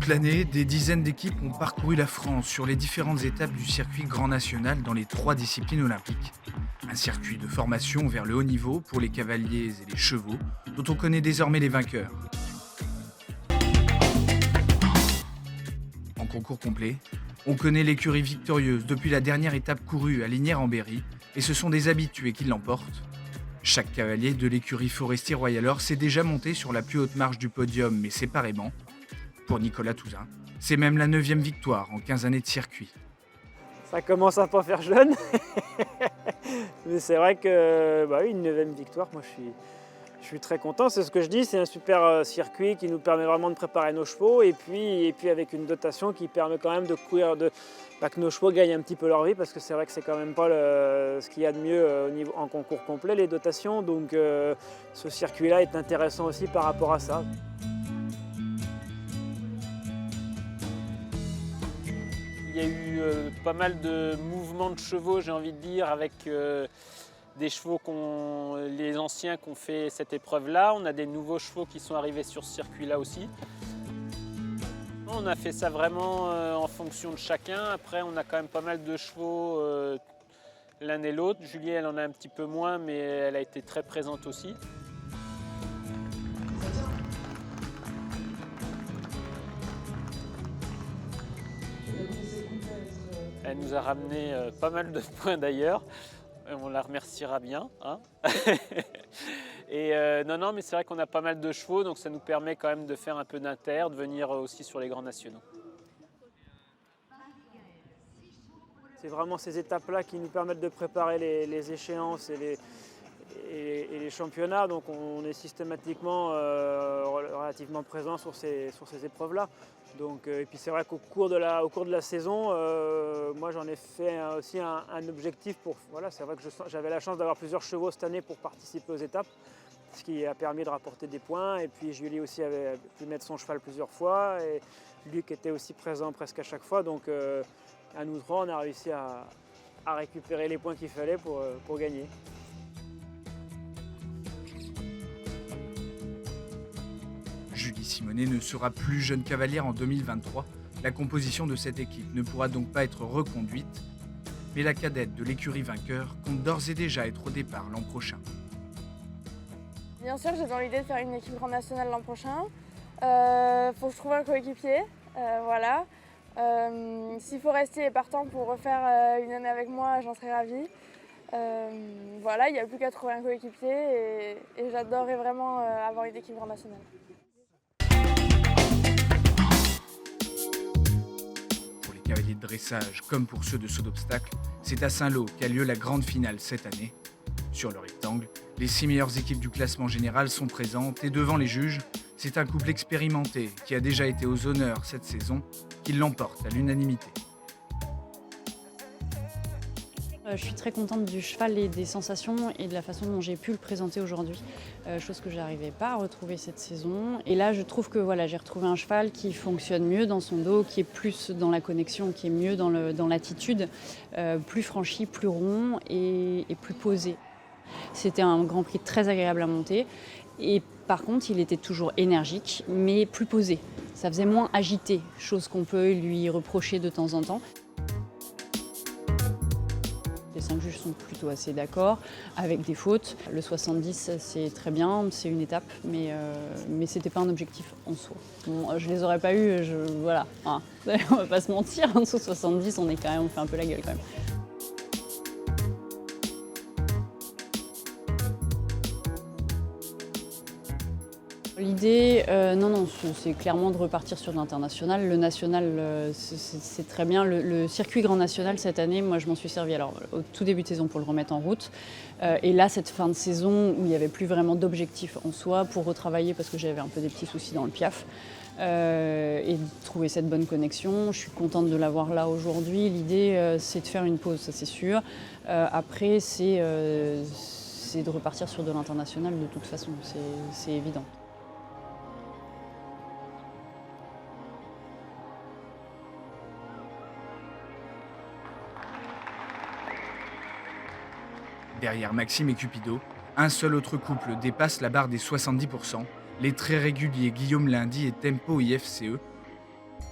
l'année, des dizaines d'équipes ont parcouru la France sur les différentes étapes du circuit Grand National dans les 3 disciplines olympiques. Un circuit de formation vers le haut niveau pour les cavaliers et les chevaux, dont on connaît désormais les vainqueurs. En concours complet, on connaît l'écurie victorieuse depuis la dernière étape courue à Lignières-en-Berry, et ce sont des habitués qui l'emportent. Chaque cavalier de l'écurie Forestier Royal Or s'est déjà monté sur la plus haute marche du podium, mais séparément. Pour Nicolas Touzin, c'est même la 9e victoire en 15 années de circuit. Ça commence à pas faire jeune, mais c'est vrai que oui, une 9e victoire, moi je suis très content. C'est ce que je dis, c'est un super circuit qui nous permet vraiment de préparer nos chevaux et puis avec une dotation qui permet quand même de courir, que nos chevaux gagnent un petit peu leur vie, parce que c'est vrai que c'est quand même pas ce qu'il y a de mieux en concours complet, les dotations. Donc ce circuit-là est intéressant aussi par rapport à ça. Il y a eu pas mal de mouvements de chevaux, j'ai envie de dire, avec des chevaux les anciens qui ont fait cette épreuve-là. On a des nouveaux chevaux qui sont arrivés sur ce circuit-là aussi. On a fait ça vraiment en fonction de chacun. Après, on a quand même pas mal de chevaux l'un et l'autre. Julie, elle en a un petit peu moins, mais elle a été très présente aussi. Elle nous a ramené pas mal de points d'ailleurs. On la remerciera bien. Hein. Et non, mais c'est vrai qu'on a pas mal de chevaux, donc ça nous permet quand même de faire un peu d'inter, de venir aussi sur les grands nationaux. C'est vraiment ces étapes-là qui nous permettent de préparer les échéances et les championnats. Donc on est systématiquement relativement présent sur ces épreuves-là. Donc, et puis c'est vrai qu'au cours de la saison, moi j'en ai fait aussi un objectif pour. Voilà, c'est vrai que j'avais la chance d'avoir plusieurs chevaux cette année pour participer aux étapes, ce qui a permis de rapporter des points. Et puis Julie aussi avait pu mettre son cheval plusieurs fois, et Luc était aussi présent presque à chaque fois. Donc à nous trois, on a réussi à récupérer les points qu'il fallait pour gagner. Julie Simonet ne sera plus jeune cavalière en 2023. La composition de cette équipe ne pourra donc pas être reconduite. Mais la cadette de l'écurie vainqueur compte d'ores et déjà être au départ l'an prochain. Bien sûr, j'ai dans l'idée de faire une équipe Grand National l'an prochain. Faut que je trouve un coéquipier, voilà. S'il faut rester partant pour refaire une année avec moi, j'en serais ravie. Voilà, il n'y a plus qu'à trouver un coéquipier et j'adorerais vraiment avoir une équipe Grand National. Pour les cavaliers de dressage comme pour ceux de saut d'obstacle, c'est à Saint-Lô qu'a lieu la grande finale cette année. Sur le rectangle, les 6 meilleures équipes du classement général sont présentes et devant les juges, c'est un couple expérimenté qui a déjà été aux honneurs cette saison qui l'emporte à l'unanimité. Je suis très contente du cheval et des sensations et de la façon dont j'ai pu le présenter aujourd'hui. Chose que je n'arrivais pas à retrouver cette saison. Et là, je trouve que voilà, j'ai retrouvé un cheval qui fonctionne mieux dans son dos, qui est plus dans la connexion, qui est mieux dans l'attitude, plus franchi, plus rond et plus posé. C'était un Grand Prix très agréable à monter. Et par contre, il était toujours énergique, mais plus posé. Ça faisait moins agité, chose qu'on peut lui reprocher de temps en temps. Les 5 juges sont plutôt assez d'accord, avec des fautes. Le 70, c'est très bien, c'est une étape, mais c'était pas un objectif en soi. Bon, je les aurais pas eu, voilà. Hein. On va pas se mentir, en dessous de 70, on fait un peu la gueule quand même. L'idée, non, c'est clairement de repartir sur l'international. Le national, c'est très bien. Le circuit Grand National, cette année, moi, je m'en suis servi au tout début de saison pour le remettre en route. Et là, cette fin de saison, où il n'y avait plus vraiment d'objectif en soi, pour retravailler, parce que j'avais un peu des petits soucis dans le piaf, et de trouver cette bonne connexion. Je suis contente de l'avoir là aujourd'hui. L'idée, c'est de faire une pause, ça c'est sûr. Après, c'est de repartir sur de l'international de toute façon, c'est évident. Derrière Maxime et Cupido, un seul autre couple dépasse la barre des 70%, les très réguliers Guillaume Lundy et Tempo IFCE.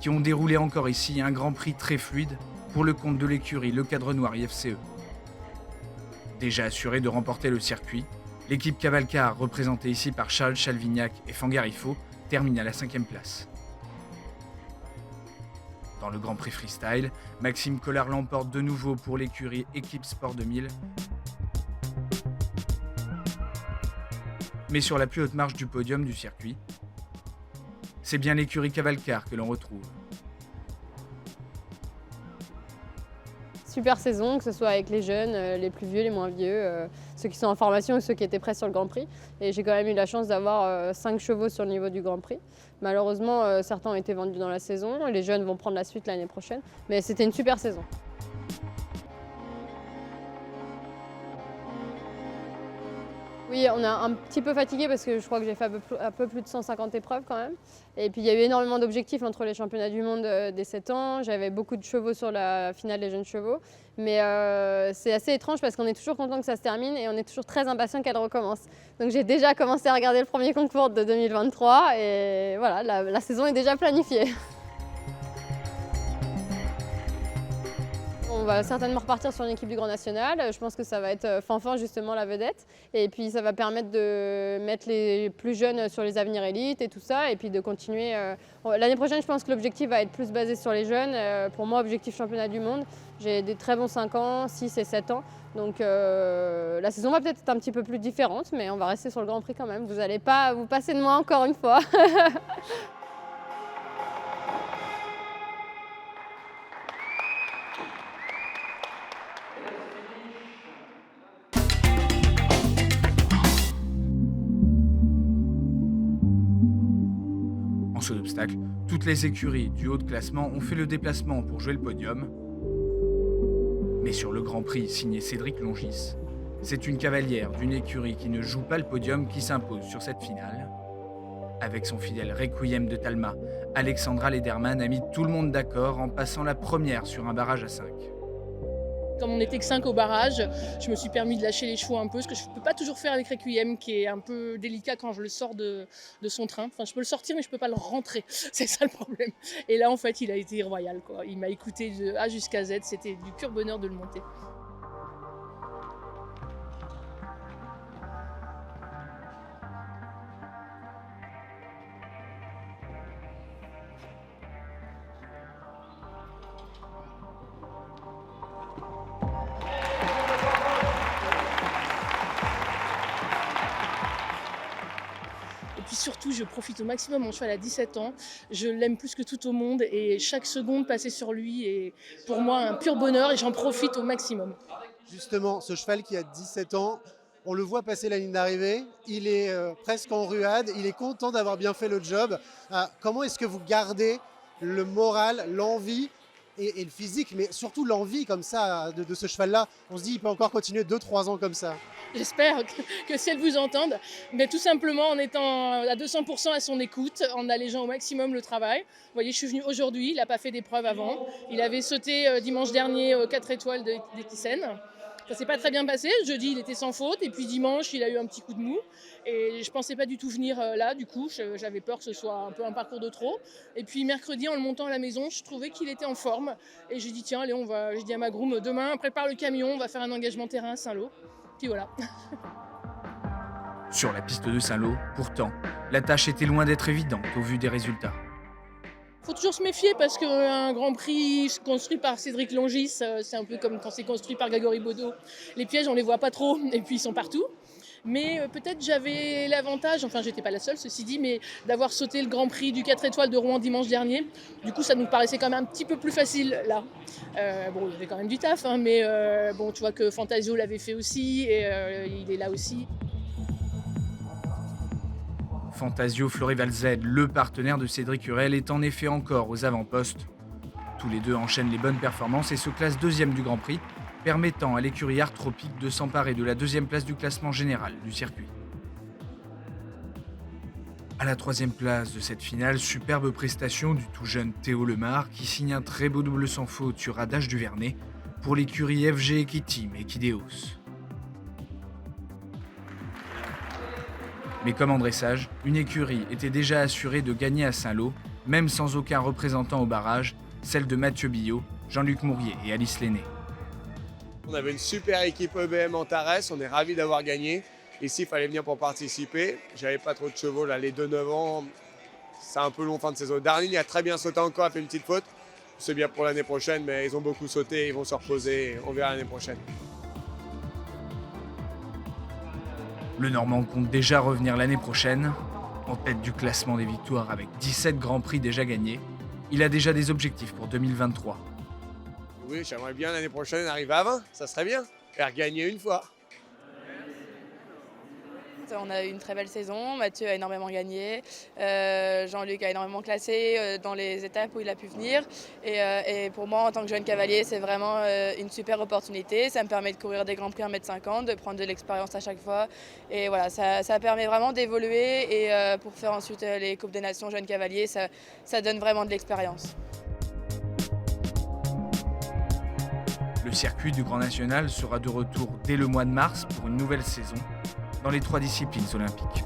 qui ont déroulé encore ici un Grand Prix très fluide pour le compte de l'écurie Le Cadre Noir IFCE. Déjà assuré de remporter le circuit, l'équipe Cavalcar, représentée ici par Charles Chalvignac et Fangarifo, termine à la 5e place. Dans le Grand Prix Freestyle, Maxime Collard l'emporte de nouveau pour l'écurie Équipe Sport 2000. Mais sur la plus haute marche du podium du circuit, c'est bien l'écurie Cavalcar que l'on retrouve. Super saison, que ce soit avec les jeunes, les plus vieux, les moins vieux, ceux qui sont en formation ou ceux qui étaient prêts sur le Grand Prix. Et j'ai quand même eu la chance d'avoir 5 chevaux sur le niveau du Grand Prix. Malheureusement, certains ont été vendus dans la saison, les jeunes vont prendre la suite l'année prochaine. Mais c'était une super saison. Oui, on est un petit peu fatigué parce que je crois que j'ai fait un peu plus de 150 épreuves quand même. Et puis il y a eu énormément d'objectifs entre les championnats du monde des 7 ans. J'avais beaucoup de chevaux sur la finale des jeunes chevaux. Mais c'est assez étrange parce qu'on est toujours content que ça se termine et on est toujours très impatient qu'elle recommence. Donc j'ai déjà commencé à regarder le premier concours de 2023 et voilà, la saison est déjà planifiée. On va certainement repartir sur une équipe du Grand National. Je pense que ça va être Fanfan justement la vedette. Et puis ça va permettre de mettre les plus jeunes sur les avenirs élites et tout ça. Et puis de continuer. L'année prochaine, je pense que l'objectif va être plus basé sur les jeunes. Pour moi, objectif championnat du monde. J'ai des très bons 5 ans, 6 et 7 ans. Donc la saison va peut-être être un petit peu plus différente, mais on va rester sur le Grand Prix quand même. Vous n'allez pas vous passer de moi encore une fois. En saut d'obstacle, toutes les écuries du haut de classement ont fait le déplacement pour jouer le podium. Mais sur le Grand Prix signé Cédric Longis, c'est une cavalière d'une écurie qui ne joue pas le podium qui s'impose sur cette finale. Avec son fidèle Requiem de Talma, Alexandra Lederman a mis tout le monde d'accord en passant la première sur un barrage à 5. Comme on n'était que 5 au barrage, je me suis permis de lâcher les chevaux un peu, ce que je ne peux pas toujours faire avec Requiem, qui est un peu délicat quand je le sors de son train. Enfin, je peux le sortir, mais je ne peux pas le rentrer. C'est ça le problème. Et là, en fait, il a été royal, quoi. Il m'a écouté de A jusqu'à Z. C'était du pur bonheur de le monter. Et puis surtout, je profite au maximum. Mon cheval a 17 ans. Je l'aime plus que tout au monde et chaque seconde passée sur lui est pour moi un pur bonheur et j'en profite au maximum. Justement, ce cheval qui a 17 ans, on le voit passer la ligne d'arrivée, il est presque en ruade, il est content d'avoir bien fait le job. Comment est-ce que vous gardez le moral, l'envie et le physique, mais surtout l'envie comme ça de ce cheval-là? On se dit il peut encore continuer 2-3 ans comme ça. J'espère que si elle vous entende, mais tout simplement en étant à 200% à son écoute, en allégeant au maximum le travail. Vous voyez, je suis venue aujourd'hui, il n'a pas fait d'épreuve avant. Il avait sauté dimanche dernier 4 étoiles d'Étissen. Ça s'est pas très bien passé. Jeudi, il était sans faute. Et puis dimanche, il a eu un petit coup de mou. Et je pensais pas du tout venir là. Du coup, j'avais peur que ce soit un peu un parcours de trop. Et puis mercredi, en le montant à la maison, je trouvais qu'il était en forme. Et j'ai dit, tiens, allez, j'ai dit à ma groom, demain, prépare le camion, on va faire un engagement terrain à Saint-Lô. Puis voilà. Sur la piste de Saint-Lô, pourtant, la tâche était loin d'être évidente au vu des résultats. Il faut toujours se méfier parce qu'un Grand Prix construit par Cédric Longis, c'est un peu comme quand c'est construit par Grégory Baudot. Les pièges, on les voit pas trop et puis ils sont partout. Mais peut-être j'avais l'avantage, enfin j'étais pas la seule ceci dit, mais d'avoir sauté le Grand Prix du 4 étoiles de Rouen dimanche dernier. Du coup ça nous paraissait quand même un petit peu plus facile là. Bon il y avait quand même du taf, hein, mais bon tu vois que Fantasio l'avait fait aussi et il est là aussi. Fantasio Florival Z, le partenaire de Cédric Hurel, est en effet encore aux avant-postes. Tous les deux enchaînent les bonnes performances et se classent deuxième du Grand Prix, permettant à l'écurie Art Tropique de s'emparer de la deuxième place du classement général du circuit. À la troisième place de cette finale, superbe prestation du tout jeune Théo Lemar qui signe un très beau double sans faute sur Adage du Vernet pour l'écurie FG Equitim Equideos. Mais comme en dressage, une écurie était déjà assurée de gagner à Saint-Lô même sans aucun représentant au barrage, celle de Mathieu Billot, Jean-Luc Mourier et Alice Lenné. On avait une super équipe EBM en Tarès, on est ravis d'avoir gagné. Ici, il fallait venir pour participer. J'avais pas trop de chevaux, là, les 2-9 ans, c'est un peu long fin de saison. Darling a très bien sauté encore, a fait une petite faute. C'est bien pour l'année prochaine, mais ils ont beaucoup sauté, ils vont se reposer, on verra l'année prochaine. Le Normand compte déjà revenir l'année prochaine, en tête du classement des victoires avec 17 Grands Prix déjà gagnés. Il a déjà des objectifs pour 2023. Oui, j'aimerais bien l'année prochaine arriver à 20, ça serait bien. Et regagner une fois. On a eu une très belle saison, Mathieu a énormément gagné, Jean-Luc a énormément classé dans les étapes où il a pu venir. Et pour moi, en tant que jeune cavalier, c'est vraiment une super opportunité. Ça me permet de courir des Grands Prix 1m50, de prendre de l'expérience à chaque fois. Et voilà, ça permet vraiment d'évoluer et pour faire ensuite les Coupes des Nations jeunes cavaliers, ça donne vraiment de l'expérience. Le circuit du Grand National sera de retour dès le mois de mars pour une nouvelle saison dans les 3 disciplines olympiques.